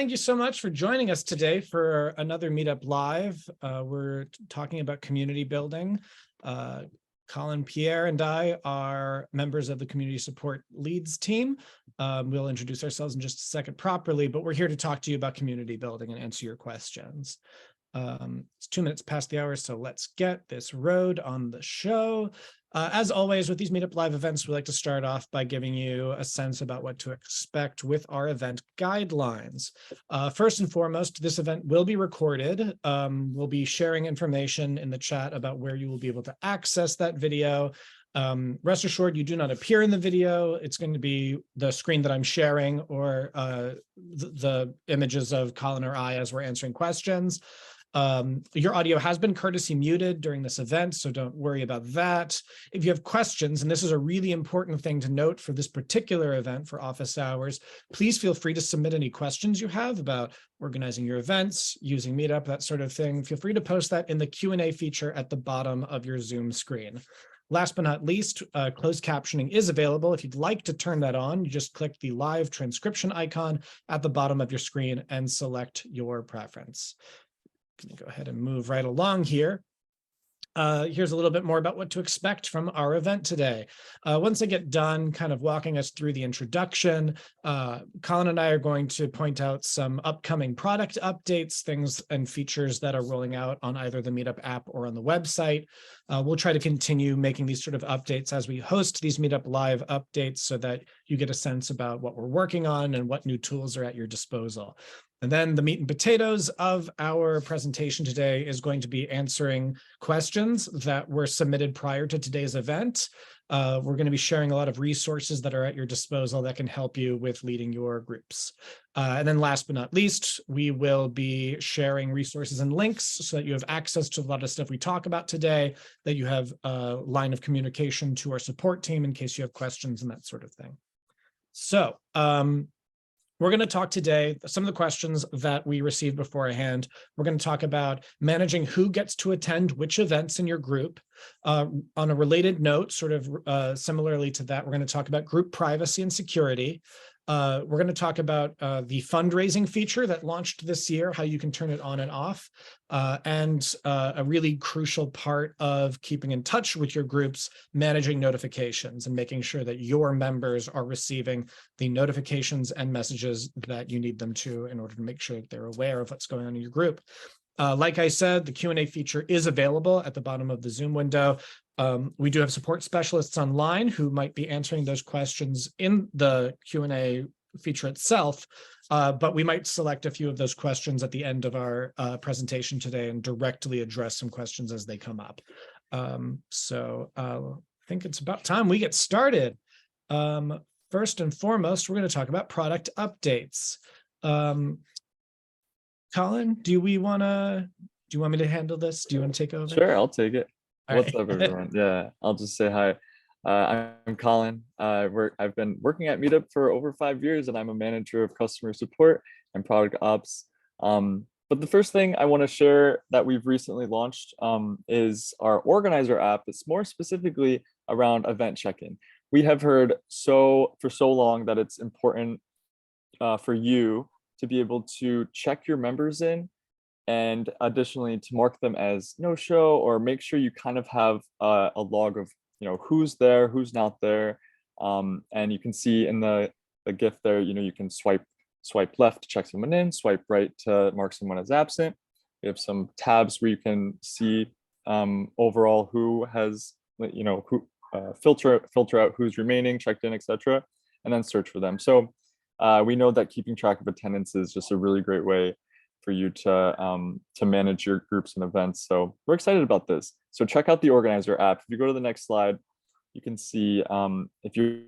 thank you so much for joining us today for another Meetup Live. We're talking about community building. Colin-Pierre and I are members of the Community Support Leads team. We'll introduce ourselves in just a second properly, but we're here to talk to you about community building and answer your questions. It's 2 minutes past the hour, so let's get this road on the show. As always, with these Meetup Live events, we like to start off by giving you a sense about what to expect with our event guidelines. First and foremost, this event will be recorded. We'll be sharing information in the chat about where you will be able to access that video. Rest assured, you do not appear in the video. It's going to be the screen that I'm sharing or the images of Colin or I as we're answering questions. Your audio has been courtesy muted during this event, so don't worry about that. If you have questions, and this is a really important thing to note for this particular event for office hours, please feel free to submit any questions you have about organizing your events, using Meetup, that sort of thing. Feel free to post that in the Q&A feature at the bottom of your Zoom screen. Last but not least, closed captioning is available. If you'd like to turn that on, you just click the live transcription icon at the bottom of your screen and select your preference. Going to go ahead and move right along here. Here's a little bit more about what to expect from our event today. Once I get done kind of walking us through the introduction, Colin and I are going to point out some upcoming product updates, things and features that are rolling out on either the Meetup app or on the website. We'll try to continue making these sort of updates as we host these Meetup Live updates so that you get a sense about what we're working on and what new tools are at your disposal. And then the meat and potatoes of our presentation today is going to be answering questions that were submitted prior to today's event. We're going to be sharing a lot of resources that are at your disposal that can help you with leading your groups. And then last but not least, we will be sharing resources and links so that you have access to a lot of stuff we talk about today, that you have a line of communication to our support team in case you have questions and that sort of thing. So, we're going to talk today, some of the questions that we received beforehand. We're going to talk about managing who gets to attend which events in your group. On a related note, sort of similarly to that, we're going to talk about group privacy and security. We're going to talk about the fundraising feature that launched this year, how you can turn it on and off, and a really crucial part of keeping in touch with your groups, managing notifications and making sure that your members are receiving the notifications and messages that you need them to in order to make sure that they're aware of what's going on in your group. Like I said, the Q&A feature is available at the bottom of the Zoom window. We do have support specialists online who might be answering those questions in the Q&A feature itself, but we might select a few of those questions at the end of our presentation today and directly address some questions as they come up. I think it's about time we get started. First and foremost, we're going to talk about product updates. Colin, do you want me to handle this? Do you want to take over? Sure, I'll take it. All What's right. up, everyone? Yeah, I'll just say hi. I'm Colin. I've been working at Meetup for over 5 years, and I'm a manager of customer support and product ops. But the first thing I want to share that we've recently launched is our organizer app. It's more specifically around event check-in. We have heard for so long that it's important for you to be able to check your members in, and additionally to mark them as no-show, or make sure you kind of have a log of who's there, who's not there, and you can see in the GIF there, you can swipe left to check someone in, swipe right to mark someone as absent. We have some tabs where you can see overall who has filter out who's remaining, checked in, etc., and then search for them. So we know that keeping track of attendance is just a really great way for you to manage your groups and events. So we're excited about this. So check out the organizer app. If you go to the next slide, you can see if you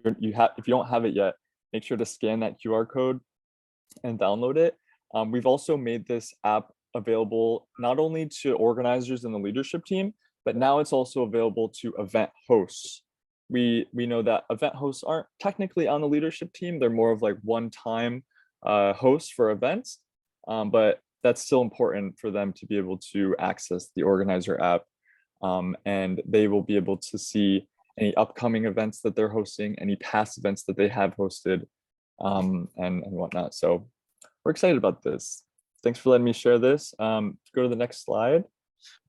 don't have it yet, make sure to scan that QR code and download it. We've also made this app available not only to organizers and the leadership team, but now it's also available to event hosts. We know that event hosts aren't technically on the leadership team. They're more of like one-time hosts for events, but that's still important for them to be able to access the organizer app, and they will be able to see any upcoming events that they're hosting, any past events that they have hosted, and whatnot. So we're excited about this. Thanks for letting me share this. Go to the next slide.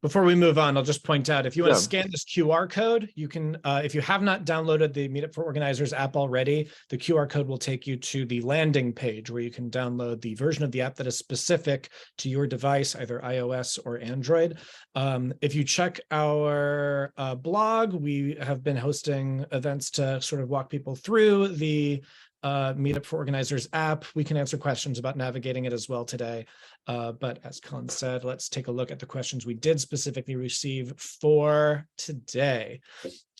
Before we move on, I'll just point out, if you want to Yeah. scan this QR code, you can, if you have not downloaded the Meetup for Organizers app already, the QR code will take you to the landing page where you can download the version of the app that is specific to your device, either iOS or Android. If you check our blog, we have been hosting events to sort of walk people through the Meetup for Organizers app. We can answer questions about navigating it as well today. But as Colin said, let's take a look at the questions we did specifically receive for today.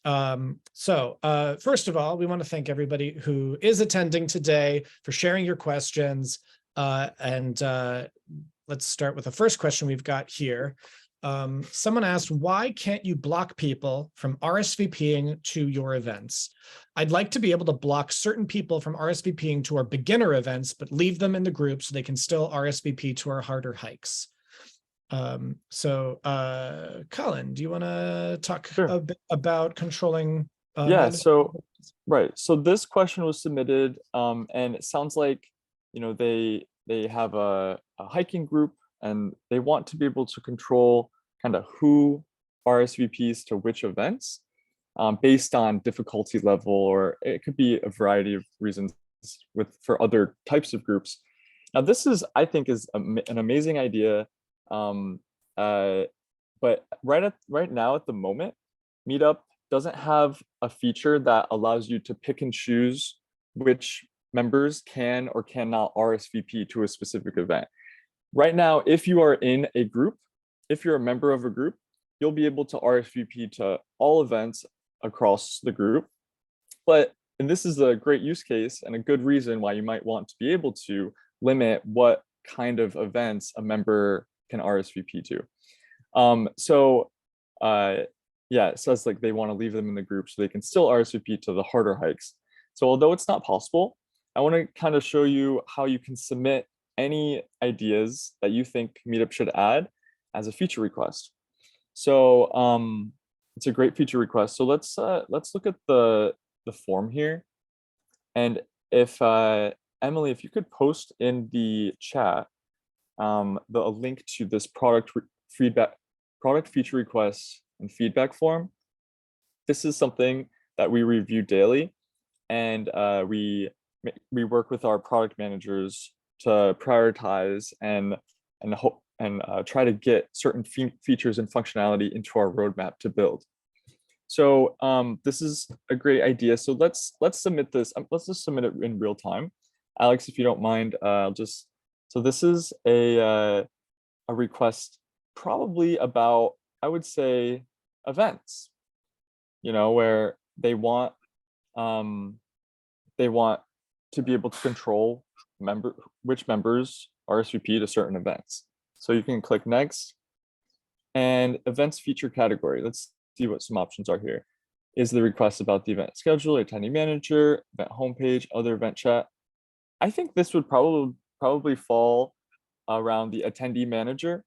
First of all, we want to thank everybody who is attending today for sharing your questions. Let's start with the first question we've got here. Someone asked, why can't you block people from RSVPing to your events? I'd like to be able to block certain people from RSVPing to our beginner events, but leave them in the group so they can still RSVP to our harder hikes. Colin, do you want to talk a bit about controlling? Yeah, right. So this question was submitted, and it sounds like, they have a hiking group and they want to be able to control kind of who RSVPs to which events based on difficulty level, or it could be a variety of reasons for other types of groups. Now, this is, I think, is an amazing idea. But right now at the moment, Meetup doesn't have a feature that allows you to pick and choose which members can or cannot RSVP to a specific event. Right now, if you are in a group, if you're a member of a group, you'll be able to RSVP to all events across the group. And this is a great use case and a good reason why you might want to be able to limit what kind of events a member can RSVP to. It says like they want to leave them in the group so they can still RSVP to the harder hikes. So although it's not possible, I want to kind of show you how you can submit any ideas that you think Meetup should add as a feature request. So it's a great feature request. So let's look at the form here. And if Emily, if you could post in the chat a link to this product feature requests and feedback form. This is something that we review daily, and we work with our product managers to prioritize and try to get certain features and functionality into our roadmap to build. So this is a great idea. So let's submit this. Let's just submit it in real time. Alex, if you don't mind, so this is a request probably about, I would say, events, where they want to be able to control which members RSVP to certain events. So you can click next, and events feature category. Let's see what some options are here. Is the request about the event scheduler, attendee manager, event homepage, other event chat? I think this would probably fall around the attendee manager,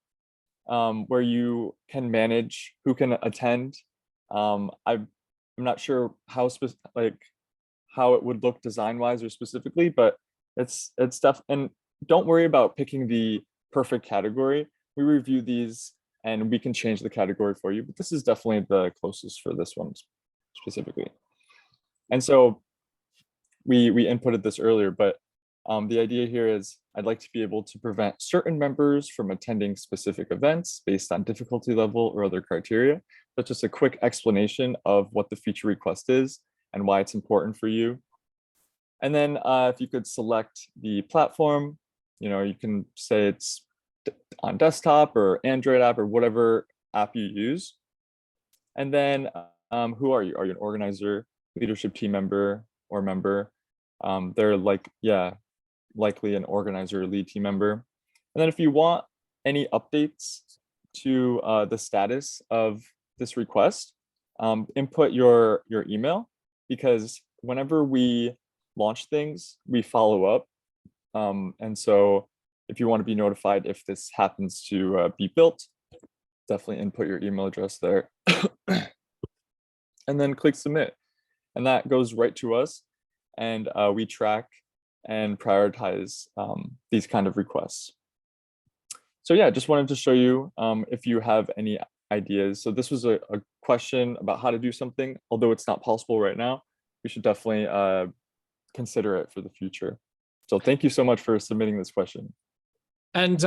where you can manage who can attend. I'm not sure how it would look design-wise or specifically, but it's stuff. And don't worry about picking the perfect category. We review these and we can change the category for you, but this is definitely the closest for this one specifically. And so we inputted this earlier, but the idea here is I'd like to be able to prevent certain members from attending specific events based on difficulty level or other criteria. That's just a quick explanation of what the feature request is and why it's important for you. And then if you could select the platform, you can say it's on desktop or Android app or whatever app you use. And then who are you? Are you an organizer, leadership team member, or member? They're likely an organizer or lead team member. And then if you want any updates to the status of this request, input your email, because whenever we launch things, we follow up. And so if you want to be notified if this happens to be built, definitely input your email address there. And then click submit. And that goes right to us. And we track and prioritize these kind of requests. So yeah, just wanted to show you if you have any ideas. So this was a question about how to do something. Although it's not possible right now, we should definitely consider it for the future. So thank you so much for submitting this question. And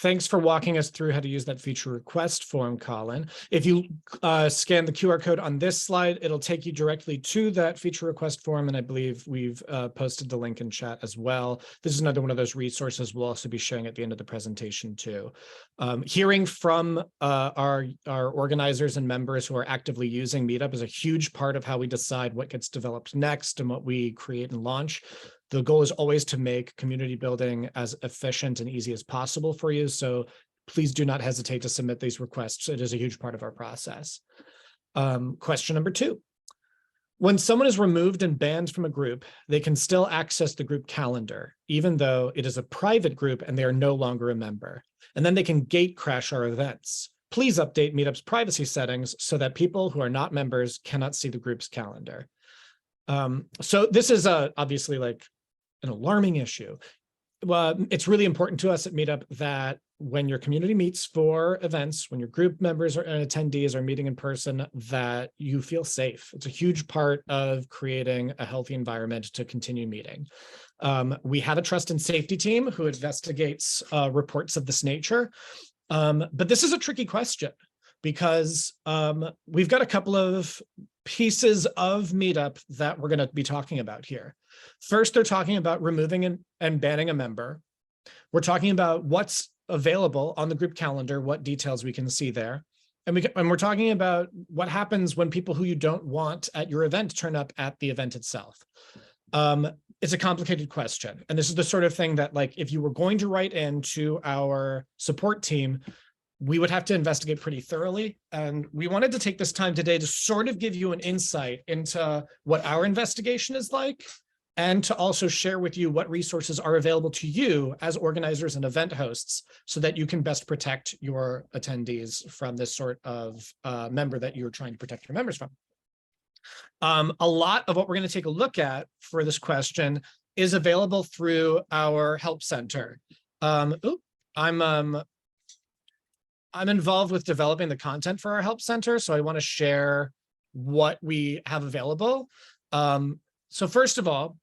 thanks for walking us through how to use that feature request form, Colin. If you scan the QR code on this slide, it'll take you directly to that feature request form. And I believe we've posted the link in chat as well. This is another one of those resources we'll also be sharing at the end of the presentation too. Hearing from our organizers and members who are actively using Meetup is a huge part of how we decide what gets developed next and what we create and launch. The goal is always to make community building as efficient and easy as possible for you. So please do not hesitate to submit these requests. It is a huge part of our process. Question number 2. When someone is removed and banned from a group, they can still access the group calendar, even though it is a private group and they are no longer a member. And then they can gate crash our events. Please update Meetup's privacy settings so that people who are not members cannot see the group's calendar. So this is obviously like an alarming issue. Well, it's really important to us at Meetup that when your community meets for events, when your group members and attendees are meeting in person, that you feel safe. It's a huge part of creating a healthy environment to continue meeting. We have a trust and safety team who investigates reports of this nature. But this is a tricky question because we've got a couple of pieces of Meetup that we're going to be talking about here. First, they're talking about removing and banning a member. We're talking about what's available on the group calendar, what details we can see there. And we're talking about what happens when people who you don't want at your event turn up at the event itself. It's a complicated question. And this is the sort of thing that, like, if you were going to write into our support team, we would have to investigate pretty thoroughly. And we wanted to take this time today to sort of give you an insight into what our investigation is like, and to also share with you what resources are available to you as organizers and event hosts so that you can best protect your attendees from this sort of member that you're trying to protect your members from. A lot of what we're going to take a look at for this question is available through our help center. I'm involved with developing the content for our help center, so I want to share what we have available. So first of all,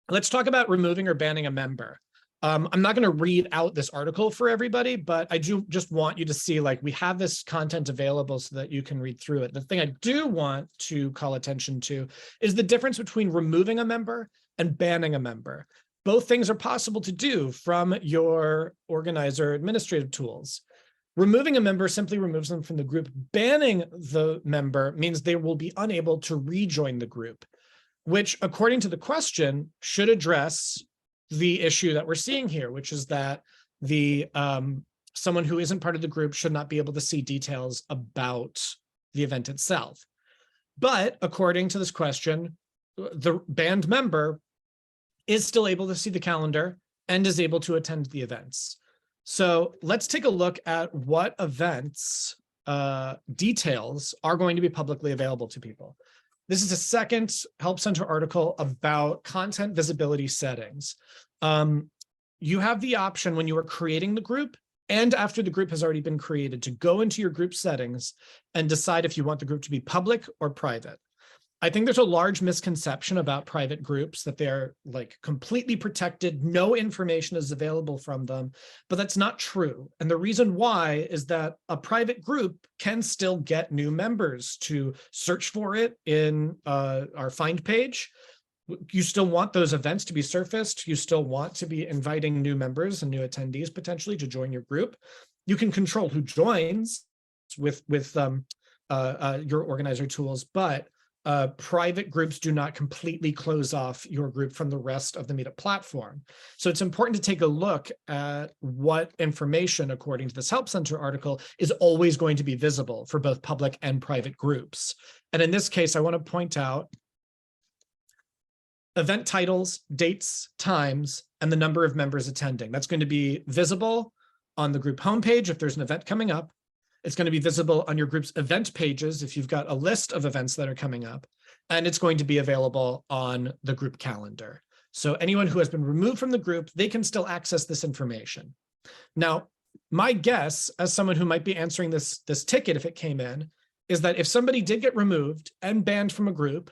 let's talk about removing or banning a member. I'm not going to read out this article for everybody, but I do just want you to see, like, we have this content available so that you can read through it. The thing I do want to call attention to is the difference between removing a member and banning a member. Both things are possible to do from your organizer administrative tools. Removing a member simply removes them from the group. Banning the member means they will be unable to rejoin the group, which, according to the question, should address the issue that we're seeing here, which is that someone who isn't part of the group should not be able to see details about the event itself. But according to this question, the banned member is still able to see the calendar and is able to attend the events. So let's take a look at what events details are going to be publicly available to people. This is a second Help Center article about content visibility settings. You have the option when you are creating the group and after the group has already been created to go into your group settings and decide if you want the group to be public or private. I think there's a large misconception about private groups that they're like completely protected, no information is available from them, but that's not true. And the reason why is that a private group can still get new members to search for it in our find page. You still want those events to be surfaced. You still want to be inviting new members and new attendees potentially to join your group. You can control who joins with your organizer tools, but private groups do not completely close off your group from the rest of the Meetup platform. So it's important to take a look at what information, according to this Help Center article, is always going to be visible for both public and private groups. And in this case, I want to point out event titles, dates, times, and the number of members attending. That's going to be visible on the group homepage if there's an event coming up. It's going to be visible on your group's event pages if you've got a list of events that are coming up, and it's going to be available on the group calendar. So anyone who has been removed from the group, they can still access this information. Now, my guess, as someone who might be answering this ticket if it came in, is that if somebody did get removed and banned from a group,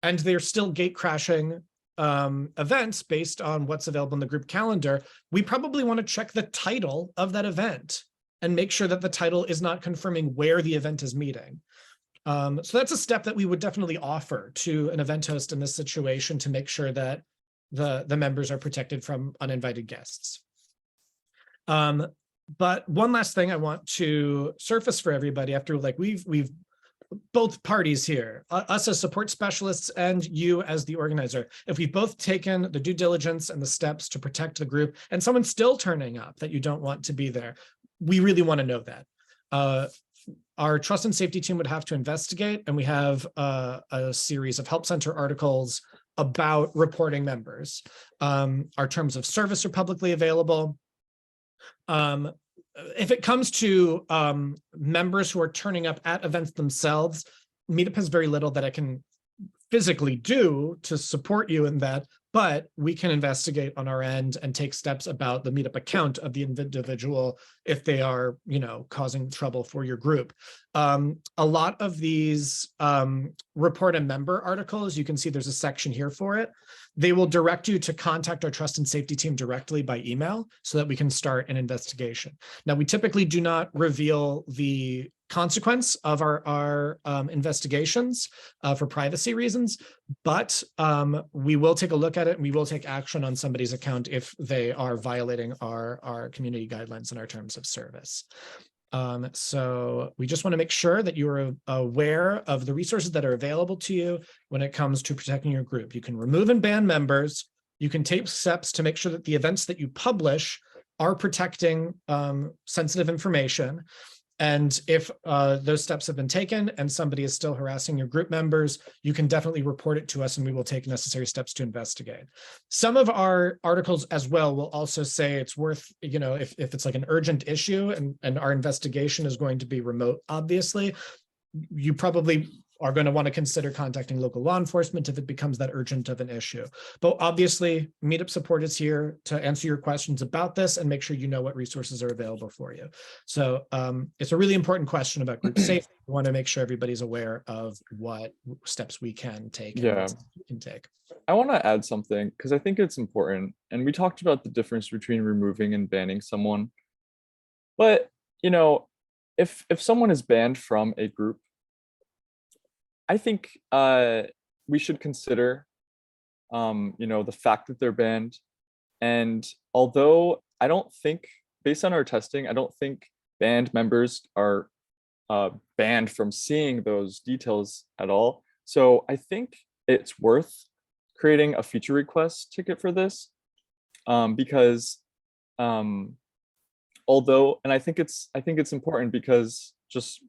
and they're still gate crashing events based on what's available in the group calendar, we probably want to check the title of that event and make sure that the title is not confirming where the event is meeting. So that's a step that we would definitely offer to an event host in this situation to make sure that the members are protected from uninvited guests. But one last thing I want to surface for everybody after we've both parties here, us as support specialists and you as the organizer, if we've both taken the due diligence and the steps to protect the group and someone's still turning up that you don't want to be there, we really want to know that. Our trust and safety team would have to investigate, and we have a series of help center articles about reporting members. Our terms of service are publicly available. If it comes to members who are turning up at events themselves, Meetup has very little that I can physically do to support you in that, but we can investigate on our end and take steps about the Meetup account of the individual if they are, causing trouble for your group. A lot of these report a member articles, you can see there's a section here for it. They will direct you to contact our trust and safety team directly by email so that we can start an investigation. Now, we typically do not reveal the consequence of our investigations for privacy reasons, but we will take a look at it and we will take action on somebody's account if they are violating our community guidelines and our terms of service. So we just want to make sure that you are aware of the resources that are available to you when it comes to protecting your group. You can remove and ban members. You can take steps to make sure that the events that you publish are protecting sensitive information. And if those steps have been taken and somebody is still harassing your group members, you can definitely report it to us and we will take necessary steps to investigate. Some of our articles as well will also say it's worth, if it's like an urgent issue and our investigation is going to be remote, obviously, you probably are going to want to consider contacting local law enforcement if it becomes that urgent of an issue. But obviously, Meetup support is here to answer your questions about this and make sure you know what resources are available for you. So it's a really important question about group safety. We want to make sure everybody's aware of what steps we can take. Yeah, we can take. I want to add something because I think it's important. And we talked about the difference between removing and banning someone. But, if someone is banned from a group, I think we should consider, the fact that they're banned. And although I don't think, based on our testing, I don't think banned members are banned from seeing those details at all. So I think it's worth creating a feature request ticket for this because although, and I think it's important because just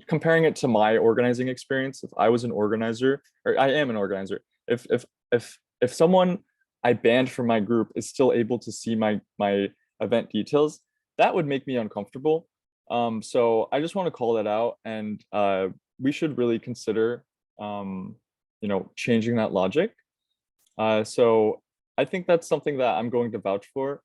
comparing it to my organizing experience, if I was an organizer, or I am an organizer, if someone I banned from my group is still able to see my event details, that would make me uncomfortable. So I just want to call that out, and we should really consider changing that logic. So I think that's something that I'm going to vouch for.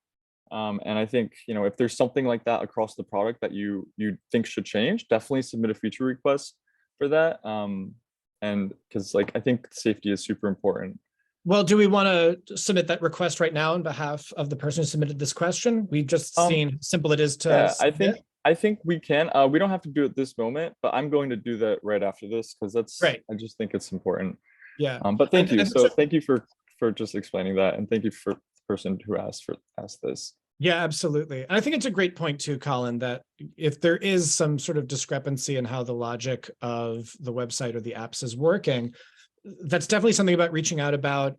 And I think, if there's something like that across the product that you think should change, definitely submit a feature request for that. And because I think safety is super important. Well, do we want to submit that request right now on behalf of the person who submitted this question? We've just seen how simple it is to yeah, I think we can. We don't have to do it this moment, but I'm going to do that right after this because that's great. I just think it's important. Yeah. But thank you. So thank you for just explaining that, and thank you for the person who asked this. Yeah, absolutely. And I think it's a great point too, Colin, that if there is some sort of discrepancy in how the logic of the website or the apps is working, that's definitely something about reaching out about.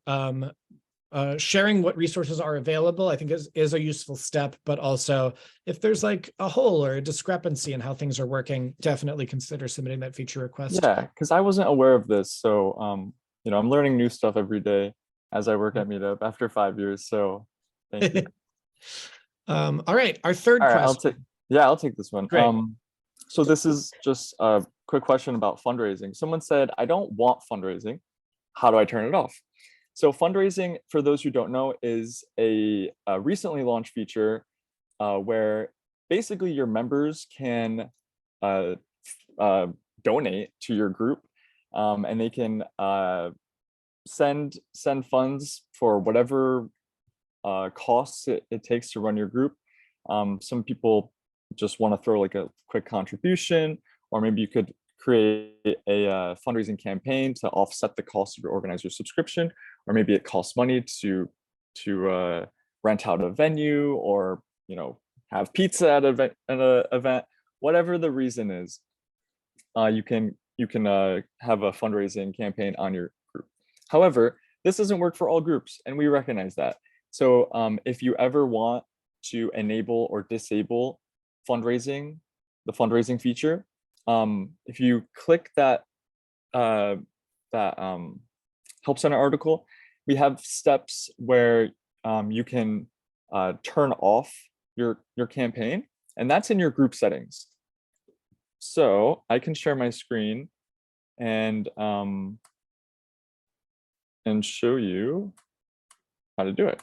Sharing what resources are available, I think is a useful step, but also if there's like a hole or a discrepancy in how things are working, definitely consider submitting that feature request. Yeah, because I wasn't aware of this. So, I'm learning new stuff every day as I work at Meetup after 5 years. So thank you. All right, our third question. I'll take this one. Great. So this is just a quick question about fundraising. Someone said, I don't want fundraising. How do I turn it off? So fundraising, for those who don't know, is a recently launched feature where basically your members can donate to your group, and they can send funds for whatever costs it takes to run your group. Some people just want to throw like a quick contribution, or maybe you could create a fundraising campaign to offset the cost of your organizer subscription, or maybe it costs money to rent out a venue, or have pizza at an event. Whatever the reason is, you can have a fundraising campaign on your group. However, this doesn't work for all groups, and we recognize that. So if you ever want to enable or disable fundraising, the fundraising feature, if you click that Help Center article, we have steps where you can turn off your campaign, and that's in your group settings. So I can share my screen and show you how to do it.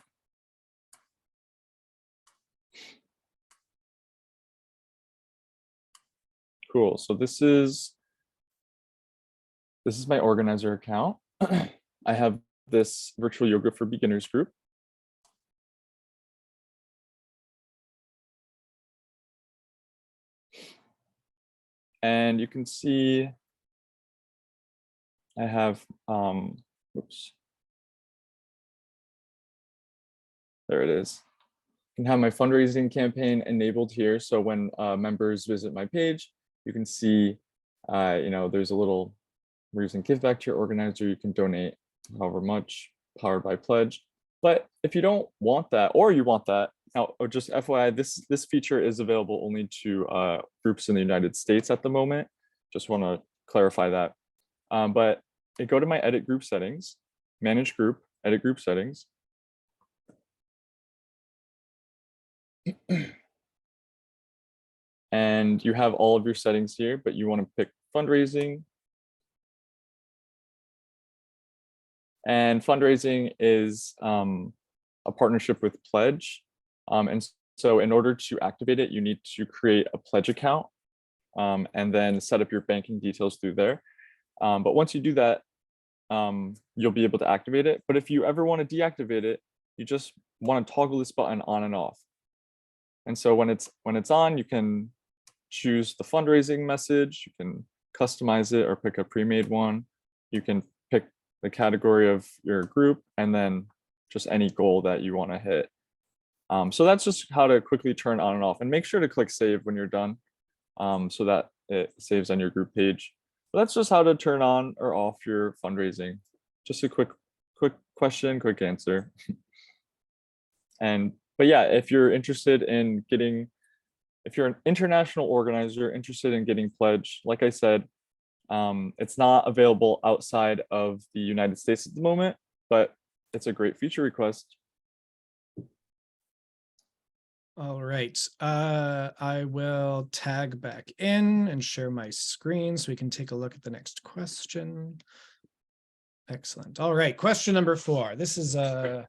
Cool. So this is my organizer account. I have this virtual yoga for beginners group. And you can see I have, oops. There it is. I can have my fundraising campaign enabled here. So when members visit my page, you can see, there's a little where you can give back to your organizer. You can donate however much, powered by pledge. But if you don't want that, or you want that, now, just FYI, this feature is available only to groups in the United States at the moment. Just want to clarify that. But I go to my edit group settings, manage group, edit group settings. And you have all of your settings here, but you want to pick fundraising. And fundraising is a partnership with Pledge. And so in order to activate it, you need to create a Pledge account and then set up your banking details through there. But once you do that, you'll be able to activate it. But if you ever want to deactivate it, you just want to toggle this button on and off. And so when it's on, you can choose the fundraising message, you can customize it or pick a pre-made one. You can pick the category of your group and then just any goal that you want to hit. So that's just how to quickly turn on and off, and make sure to click save when you're done so that it saves on your group page. But that's just how to turn on or off your fundraising. Just a quick question, quick answer. But yeah, if you're interested in getting, if you're an international organizer interested in getting Pledge, like I said, it's not available outside of the United States at the moment, but it's a great feature request. All right, I will tag back in and share my screen so we can take a look at the next question. Excellent. All right, question number 4. This is a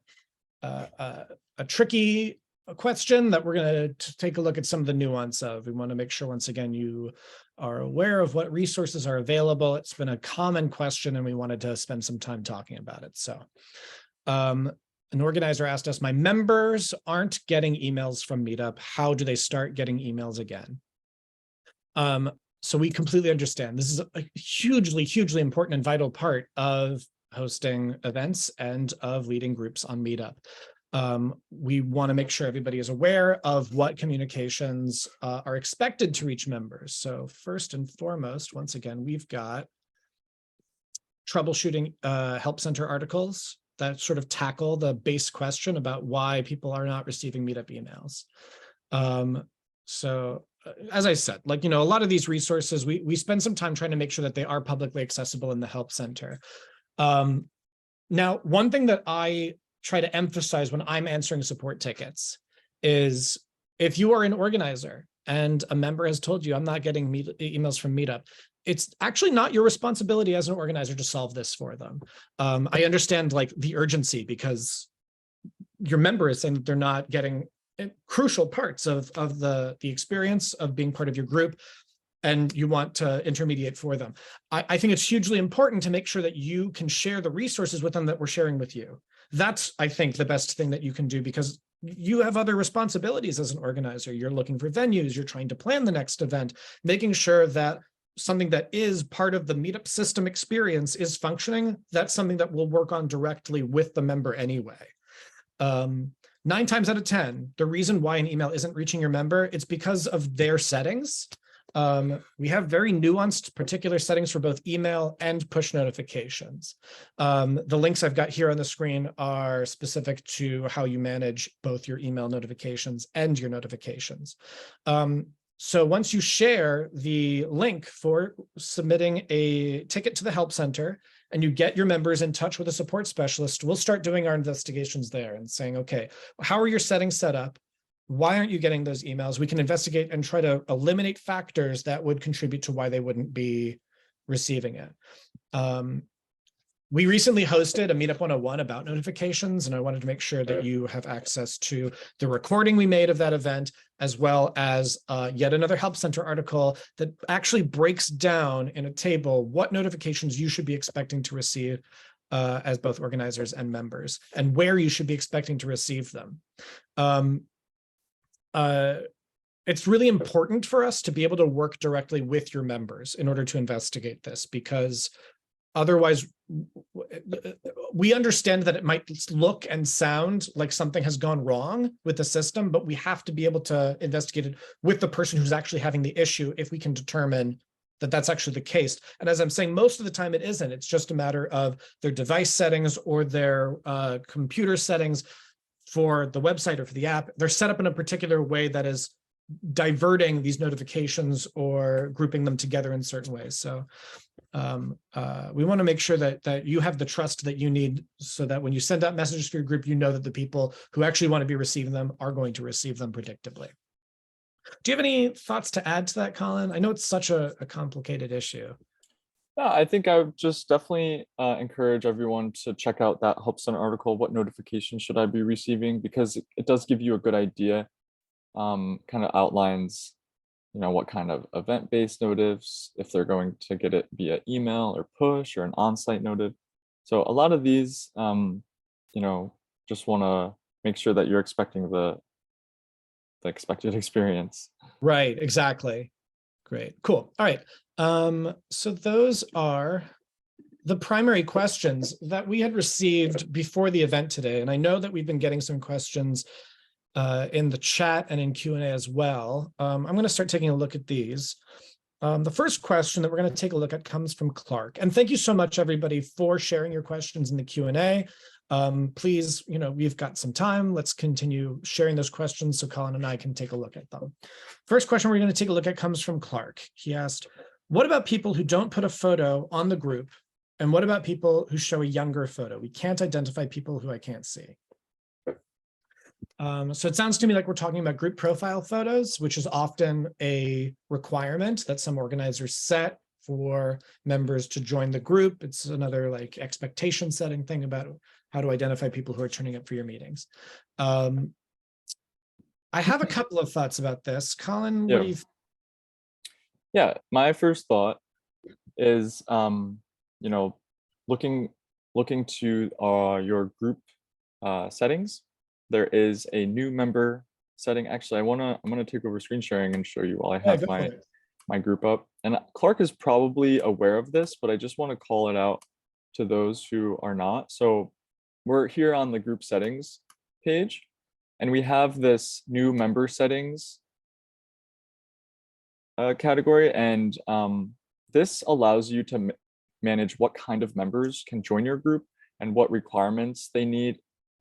tricky question that we're going to take a look at some of the nuance of. We want to make sure, once again, you are aware of what resources are available. It's been a common question, and we wanted to spend some time talking about it. So an organizer asked us, my members aren't getting emails from Meetup. How do they start getting emails again? So we completely understand. This is a hugely, hugely important and vital part of hosting events and of leading groups on Meetup. We want to make sure everybody is aware of what communications are expected to reach members. So first and foremost, once again, we've got troubleshooting help center articles that sort of tackle the base question about why people are not receiving Meetup emails. So as I said, like, a lot of these resources, we spend some time trying to make sure that they are publicly accessible in the help center. Now, one thing that I try to emphasize when I'm answering support tickets is, if you are an organizer and a member has told you, I'm not getting emails from Meetup, it's actually not your responsibility as an organizer to solve this for them. I understand like the urgency because your member is saying that they're not getting crucial parts of the experience of being part of your group, and you want to intermediate for them. I think it's hugely important to make sure that you can share the resources with them that we're sharing with you. That's, I think, the best thing that you can do, because you have other responsibilities as an organizer. You're looking for venues, you're trying to plan the next event, making sure that something that is part of the Meetup system experience is functioning. That's something that we'll work on directly with the member anyway. 9 times out of 10, the reason why an email isn't reaching your member, it's because of their settings. We have very nuanced particular settings for both email and push notifications. The links I've got here on the screen are specific to how you manage both your email notifications and your notifications. So once you share the link for submitting a ticket to the help center and you get your members in touch with a support specialist, we'll start doing our investigations there and saying, okay, how are your settings set up? Why aren't you getting those emails? We can investigate and try to eliminate factors that would contribute to why they wouldn't be receiving it. We recently hosted a Meetup 101 about notifications, and I wanted to make sure that you have access to the recording we made of that event, as well as yet another Help Center article that actually breaks down in a table what notifications you should be expecting to receive as both organizers and members, and where you should be expecting to receive them. It's really important for us to be able to work directly with your members in order to investigate this, because otherwise, we understand that it might look and sound like something has gone wrong with the system, but we have to be able to investigate it with the person who's actually having the issue if we can determine that that's actually the case. And as I'm saying, most of the time it isn't. It's just a matter of their device settings or their computer settings for the website or for the app. They're set up in a particular way that is diverting these notifications or grouping them together in certain ways. So we want to make sure that you have the trust that you need, so that when you send out messages for your group, you know that the people who actually want to be receiving them are going to receive them predictably. Do you have any thoughts to add to that, Colin? I know it's such a complicated issue. Yeah, I think I would just definitely encourage everyone to check out that Help Center article, what notifications should I be receiving, because it does give you a good idea, kind of outlines, what kind of event-based notifs, if they're going to get it via email or push or an on-site notif. So a lot of these, just want to make sure that you're expecting the expected experience. Right, exactly. Great, cool. All right. So those are the primary questions that we had received before the event today. And I know that we've been getting some questions in the chat and in Q&A as well. I'm going to start taking a look at these. The first question that we're going to take a look at comes from Clark. And thank you so much, everybody, for sharing your questions in the Q&A. Please, we've got some time. Let's continue sharing those questions so Colin and I can take a look at them. First question we're going to take a look at comes from Clark. He asked, what about people who don't put a photo on the group? And what about people who show a younger photo? We can't identify people who I can't see. So it sounds to me like we're talking about group profile photos, which is often a requirement that some organizers set for members to join the group. It's another expectation setting thing about how to identify people who are turning up for your meetings. I have a couple of thoughts about this. Colin, what do you think? Yeah, my first thought is, looking to your group settings. There is a new member setting. Actually, I'm gonna take over screen sharing and show you while I have my group up. And Clark is probably aware of this, but I just want to call it out to those who are not. So we're here on the group settings page, and we have this new member settings category, and this allows you to manage what kind of members can join your group and what requirements they need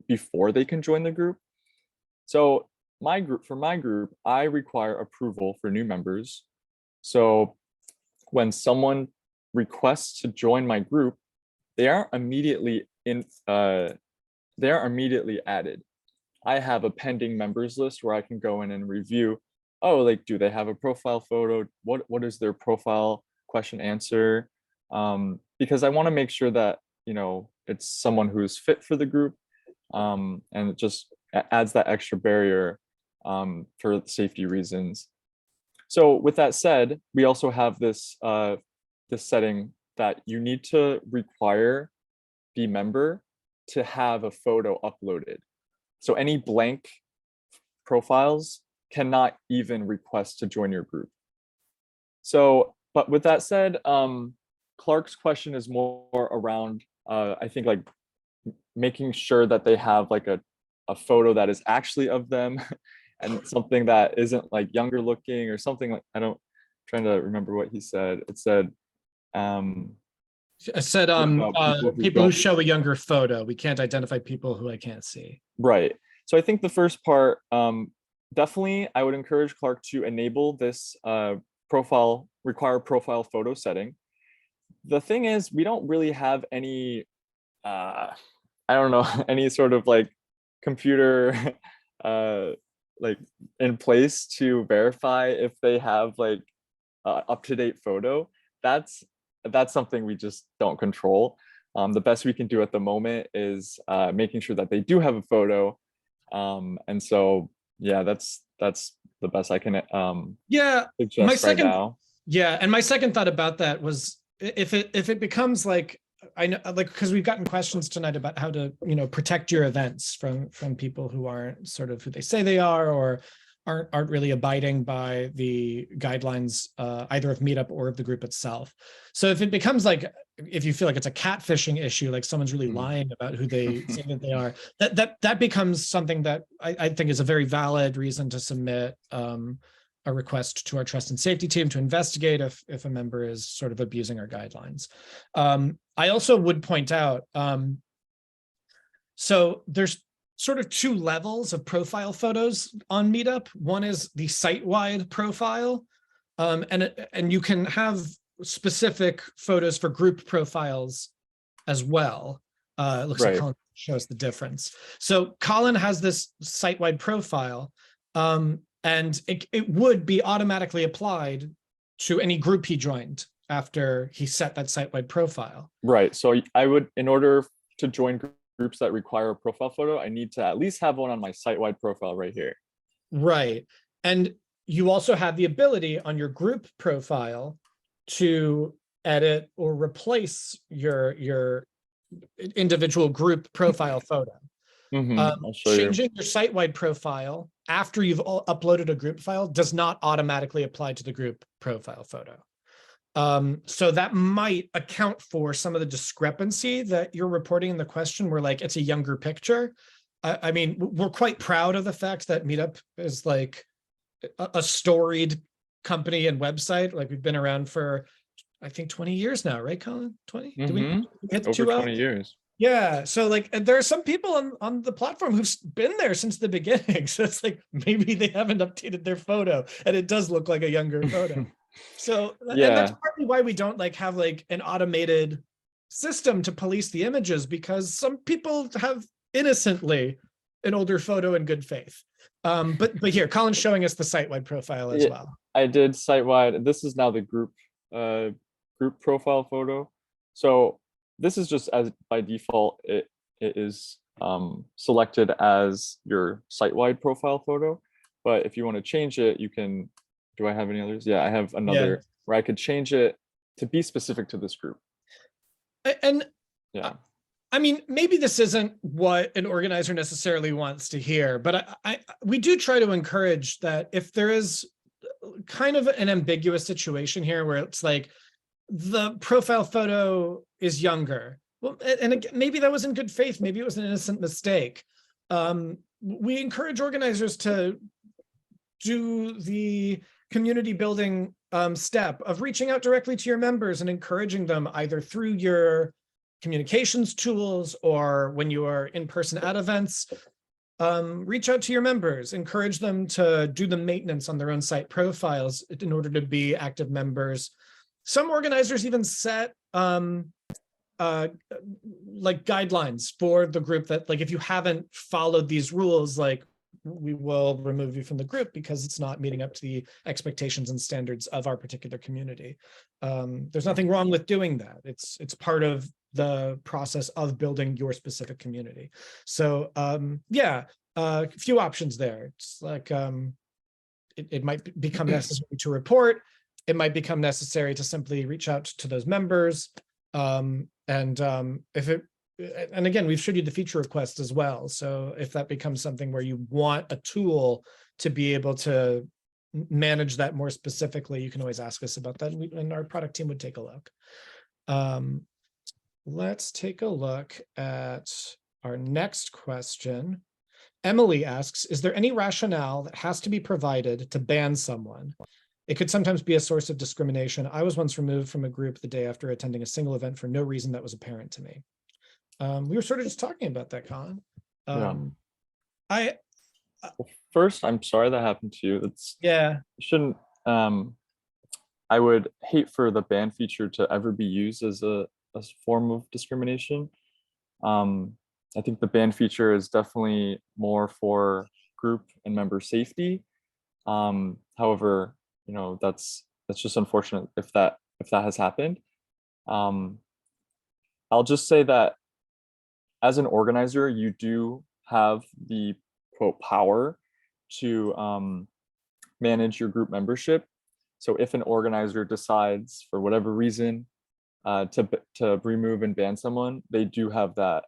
before they can join the group. So for my group, I require approval for new members. So when someone requests to join my group, they are immediately added. I have a pending members list where I can go in and review, do they have a profile photo? What is their profile question answer, because I want to make sure that, you know, it's someone who's fit for the group, and it just adds that extra barrier for safety reasons. So with that said, we also have this this setting that you need to require the member to have a photo uploaded. So any blank profiles cannot even request to join your group. So, but with that said, Clark's question is more around, I think, like making sure that they have like a photo that is actually of them and something that isn't like younger looking or something like, trying to remember what he said. It said, I said, people who show a younger photo. We can't identify people who I can't see. Right. So I think the first part, definitely I would encourage Clark to enable this require profile photo setting. The thing is, we don't really have any, I don't know, any sort of like computer like in place to verify if they have like up-to-date photo. That's something we just don't control. The best we can do at the moment is making sure that they do have a photo. And so, yeah, that's the best I can suggest right now. Yeah, and my second thought about that was if it becomes like, I know, like, because we've gotten questions tonight about how to, you know, protect your events from people who aren't sort of who they say they are, or aren't really abiding by the guidelines, either of Meetup or of the group itself. So if it becomes like, if you feel like it's a catfishing issue, like someone's really lying about who they say that they are, that becomes something that I think is a very valid reason to submit a request to our trust and safety team to investigate if a member is sort of abusing our guidelines. I also would point out, so there's sort of two levels of profile photos on Meetup. One is the site-wide profile, and you can have specific photos for group profiles as well. It looks like Colin shows the difference. So Colin has this site-wide profile, and it would be automatically applied to any group he joined after he set that site-wide profile. Right. So I would, in order to join groups that require a profile photo, I need to at least have one on my site-wide profile right here. Right. And you also have the ability on your group profile to edit or replace your individual group profile photo. Changing your site-wide profile after you've uploaded a group file does not automatically apply to the group profile photo. So that might account for some of the discrepancy that you're reporting in the question, where like it's a younger picture. I mean, we're quite proud of the fact that Meetup is like a storied company and website. Like we've been around for, I think, 20 years now, right, Colin? 20? Did we hit over 20 years? Yeah. So like there are some people on the platform who've been there since the beginning. So it's like maybe they haven't updated their photo, and it does look like a younger photo. So yeah, and that's partly why we don't like have like an automated system to police the images, because some people have innocently an older photo in good faith. But here, Colin's showing us the site-wide profile as well. I did site-wide. This is now the group profile photo. So this is just as by default, it is selected as your site-wide profile photo. But if you want to change it, you can. Do I have any others? Yeah, I have another where I could change it to be specific to this group. And yeah, I mean, maybe this isn't what an organizer necessarily wants to hear, but we do try to encourage that if there is kind of an ambiguous situation here where it's like the profile photo is younger, well, and again, maybe that was in good faith, maybe it was an innocent mistake. We encourage organizers to do the community building step of reaching out directly to your members and encouraging them either through your communications tools or when you are in person at events. Reach out to your members, encourage them to do the maintenance on their own site profiles in order to be active members. Some organizers even set like guidelines for the group that, like, if you haven't followed these rules, like we will remove you from the group because it's not meeting up to the expectations and standards of our particular community. There's nothing wrong with doing that. It's part of the process of building your specific community. So yeah, a few options there. It's like it might become necessary to report. It might become necessary to simply reach out to those members. If it, and again, we've showed you the feature request as well. So if that becomes something where you want a tool to be able to manage that more specifically, you can always ask us about that, and our product team would take a look. Let's take a look at our next question. Emily asks, is there any rationale that has to be provided to ban someone? It could sometimes be a source of discrimination. I was once removed from a group the day after attending a single event for no reason that was apparent to me. We were sort of just talking about that, Colin. First, I'm sorry that happened to you. That's shouldn't. I would hate for the ban feature to ever be used as a form of discrimination. I think the ban feature is definitely more for group and member safety. However, you know, that's just unfortunate if that has happened. I'll just say that as an organizer, you do have the quote power to manage your group membership. So if an organizer decides for whatever reason to remove and ban someone, they do have that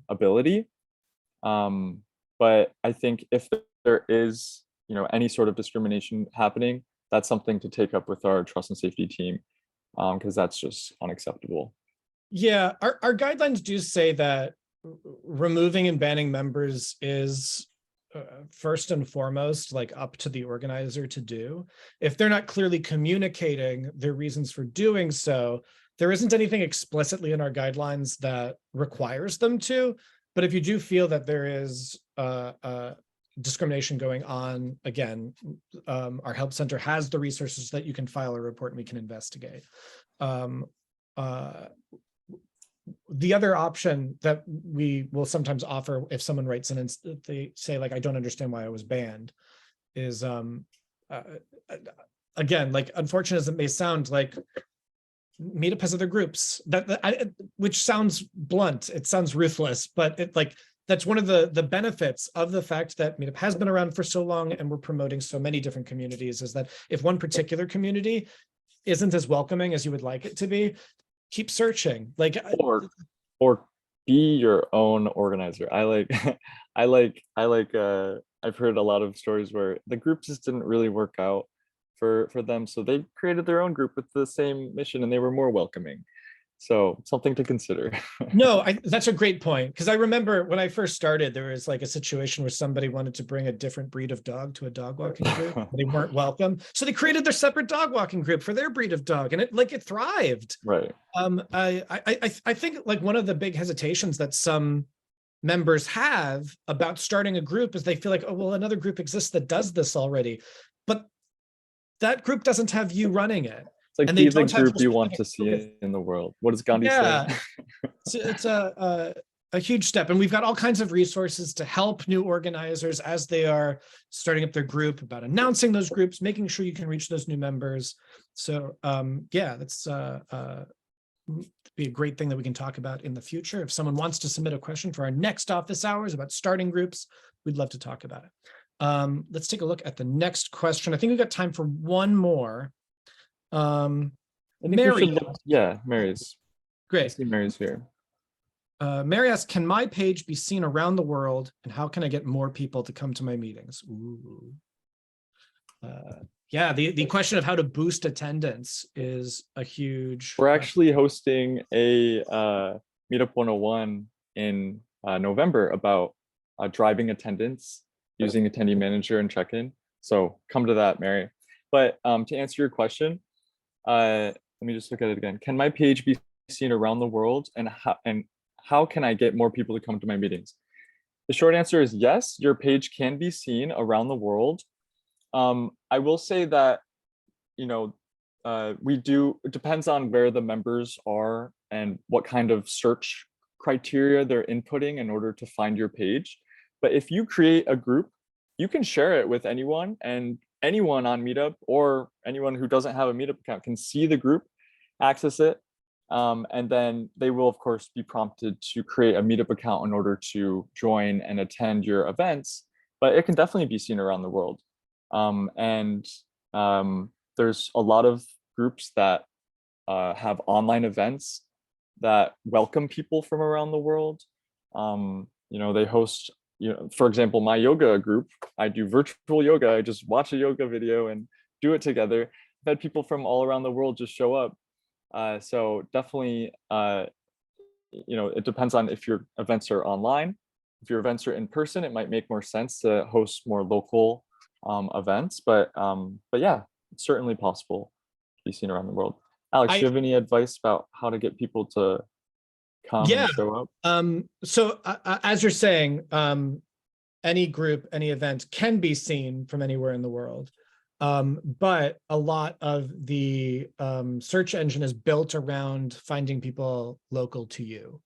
ability. But I think if there is, you know, any sort of discrimination happening, that's something to take up with our trust and safety team, because that's just unacceptable. Yeah, our guidelines do say that removing and banning members is first and foremost like up to the organizer to do. If they're not clearly communicating their reasons for doing so, there isn't anything explicitly in our guidelines that requires them to. But if you do feel that there is discrimination going on, again, our help center has the resources that you can file a report and we can investigate. The other option that we will sometimes offer if someone writes in and they say, like, I don't understand why I was banned, is again, like, unfortunate as it may sound, like, Meetup has other groups which sounds blunt, it sounds ruthless, but it, like, that's one of the benefits of the fact that Meetup has been around for so long and we're promoting so many different communities, is that if one particular community isn't as welcoming as you would like it to be, keep searching. Like, or be your own organizer. I've heard a lot of stories where the group just didn't really work out for them, so they created their own group with the same mission and they were more welcoming. So something to consider. No, that's a great point, because I remember when I first started, there was like a situation where somebody wanted to bring a different breed of dog to a dog walking group. They weren't welcome, so they created their separate dog walking group for their breed of dog, and it thrived. Right. I think, like, one of the big hesitations that some members have about starting a group is they feel like, oh, well, another group exists that does this already, but that group doesn't have you running it. It's like, be the group you want to see in the world. What does Gandhi say? It's a huge step. And we've got all kinds of resources to help new organizers as they are starting up their group, about announcing those groups, making sure you can reach those new members. So yeah, that's be a great thing that we can talk about in the future. If someone wants to submit a question for our next office hours about starting groups, we'd love to talk about it. Let's take a look at the next question. I think we've got time for one more. Mary. Mary's. Great. I see Mary's here. Mary asks, can my page be seen around the world, and how can I get more people to come to my meetings? Ooh. Yeah, the question of how to boost attendance is a huge... We're actually hosting a Meetup 101 in November about driving attendance using Attendee Manager and check-in. So come to that, Mary. But to answer your question, let me just look at it again. Can my page be seen around the world, and how can I get more people to come to my meetings? The short answer is yes, your page can be seen around the world. I will say that, you know, it depends on where the members are and what kind of search criteria they're inputting in order to find your page. But if you create a group you can share it with anyone, and anyone on Meetup or anyone who doesn't have a Meetup account can see the group, access it, and then they will of course be prompted to create a Meetup account in order to join and attend your events. But it can definitely be seen around the world. And there's a lot of groups that have online events that welcome people from around the world. They host, for example, my yoga group, I do virtual yoga. I just watch a yoga video and do it together. I've had people from all around the world just show up. So definitely, it depends on if your events are online. If your events are in person, it might make more sense to host more local events. But yeah, it's certainly possible to be seen around the world. Alex, do you have any advice about how to get people to come and show up? So as you're saying, any group, any event can be seen from anywhere in the world. But a lot of the search engine is built around finding people local to you.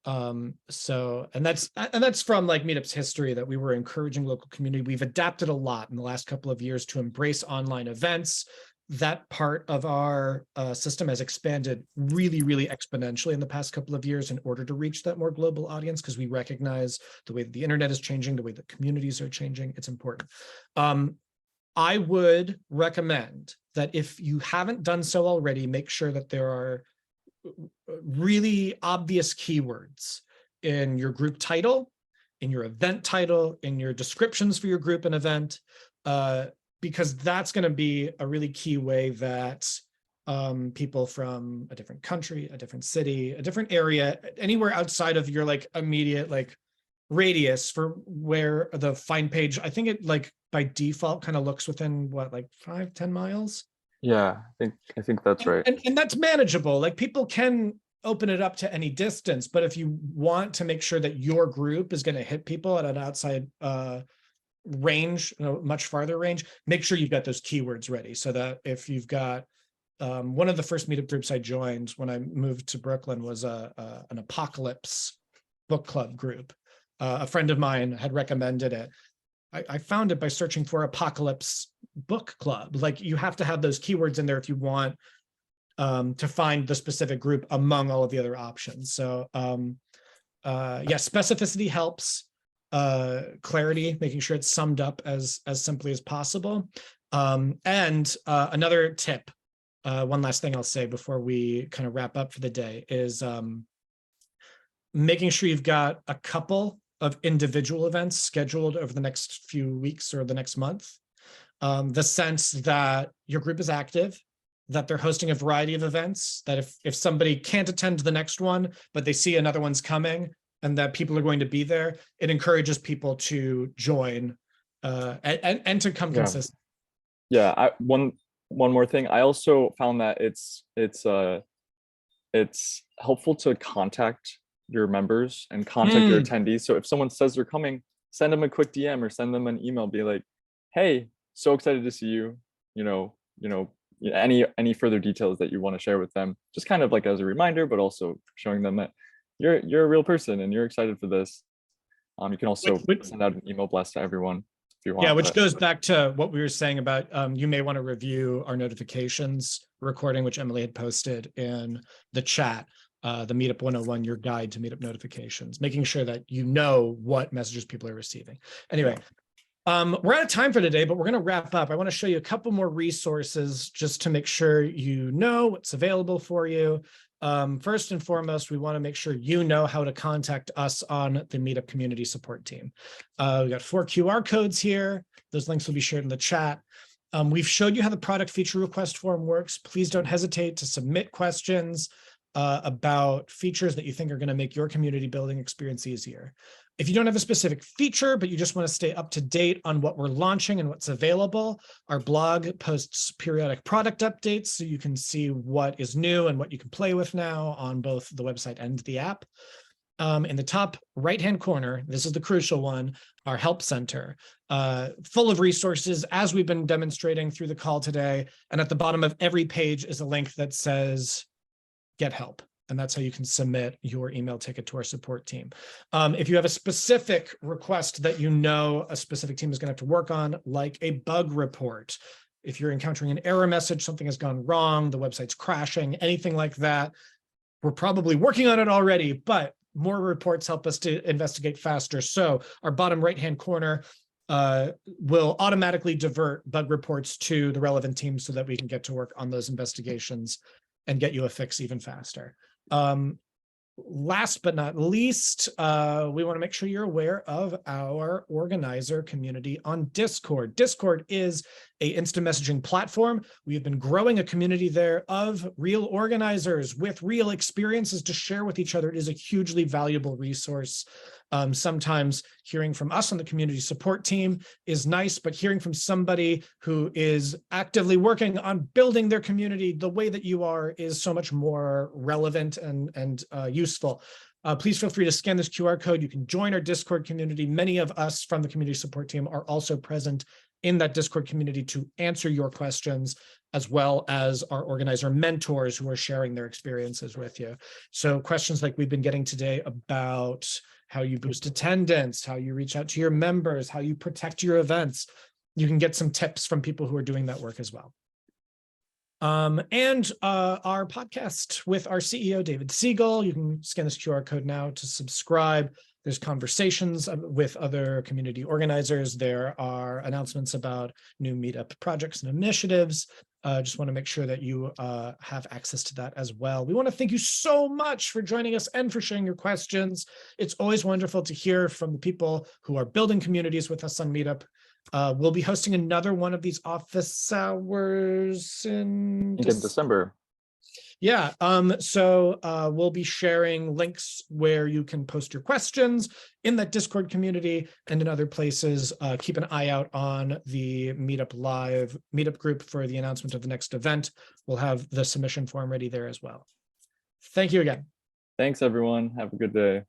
And that's from like Meetup's history, that we were encouraging local community. We've adapted a lot in the last couple of years to embrace online events. That part of our system has expanded really, really exponentially in the past couple of years in order to reach that more global audience, because we recognize the way that the internet is changing, the way that communities are changing. It's important. I would recommend that if you haven't done so already, make sure that there are really obvious keywords in your group title, in your event title, in your descriptions for your group and event, because that's going to be a really key way that people from a different country, a different city, a different area, anywhere outside of your like immediate like radius for where the find page, I think it like by default kind of looks within what, like 5-10 miles. Yeah, I think that's right. And that's manageable. Like people can open it up to any distance, but if you want to make sure that your group is going to hit people at an outside range, much farther range, make sure you've got those keywords ready, so that if you've got one of the first Meetup groups I joined when I moved to Brooklyn was an apocalypse book club group. A friend of mine had recommended it. I found it by searching for apocalypse book club. Like you have to have those keywords in there if you want to find the specific group among all of the other options. So yeah, specificity helps. Clarity, making sure it's summed up as simply as possible. And another tip, one last thing I'll say before we kind of wrap up for the day is making sure you've got a couple of individual events scheduled over the next few weeks or the next month. The sense that your group is active, that they're hosting a variety of events, that if somebody can't attend the next one, but they see another one's coming, and that people are going to be there, it encourages people to join and to come consistent. Yeah, one more thing. I also found that it's helpful to contact your members and contact your attendees. So if someone says they're coming, send them a quick DM or send them an email. Be like, "Hey, so excited to see you. Any further details that you want to share with them, just kind of like as a reminder, but also showing them that you're a real person and you're excited for this." You can also send out an email blast to everyone if you want. Yeah, which goes back to what we were saying about you may want to review our notifications recording, which Emily had posted in the chat, the Meetup 101, your guide to Meetup notifications, making sure that you know what messages people are receiving. Anyway, we're out of time for today, but we're going to wrap up. I want to show you a couple more resources just to make sure you know what's available for you. First and foremost, we want to make sure you know how to contact us on the Meetup community support team. We've got 4 QR codes here. Those links will be shared in the chat. We've showed you how the product feature request form works. Please don't hesitate to submit questions about features that you think are going to make your community building experience easier. If you don't have a specific feature, but you just want to stay up to date on what we're launching and what's available, our blog posts periodic product updates so you can see what is new and what you can play with now on both the website and the app. In the top right-hand corner, this is the crucial one, our help center, full of resources as we've been demonstrating through the call today. And at the bottom of every page is a link that says, get help. And that's how you can submit your email ticket to our support team. If you have a specific request that you know a specific team is going to have to work on, like a bug report, if you're encountering an error message, something has gone wrong, the website's crashing, anything like that, we're probably working on it already, but more reports help us to investigate faster. So our bottom right-hand corner will automatically divert bug reports to the relevant teams so that we can get to work on those investigations and get you a fix even faster. Last but not least, we want to make sure you're aware of our organizer community on Discord. Discord is an instant messaging platform. We have been growing a community there of real organizers with real experiences to share with each other. It is a hugely valuable resource. Sometimes hearing from us on the community support team is nice, but hearing from somebody who is actively working on building their community the way that you are is so much more relevant and useful. Please feel free to scan this QR code. You can join our Discord community. Many of us from the community support team are also present in that Discord community to answer your questions, as well as our organizer mentors who are sharing their experiences with you. So questions like we've been getting today about how you boost attendance, how you reach out to your members, how you protect your events. You can get some tips from people who are doing that work as well. And our podcast with our CEO, David Siegel. You can scan this QR code now to subscribe. There's conversations with other community organizers. There are announcements about new Meetup projects and initiatives. Just want to make sure that you have access to that as well. We want to thank you so much for joining us and for sharing your questions. It's always wonderful to hear from the people who are building communities with us on Meetup. We'll be hosting another one of these office hours in December. Yeah, so we'll be sharing links where you can post your questions in that Discord community and in other places. Keep an eye out on the Meetup group for the announcement of the next event. We'll have the submission form ready there as well. Thank you again. Thanks, everyone. Have a good day.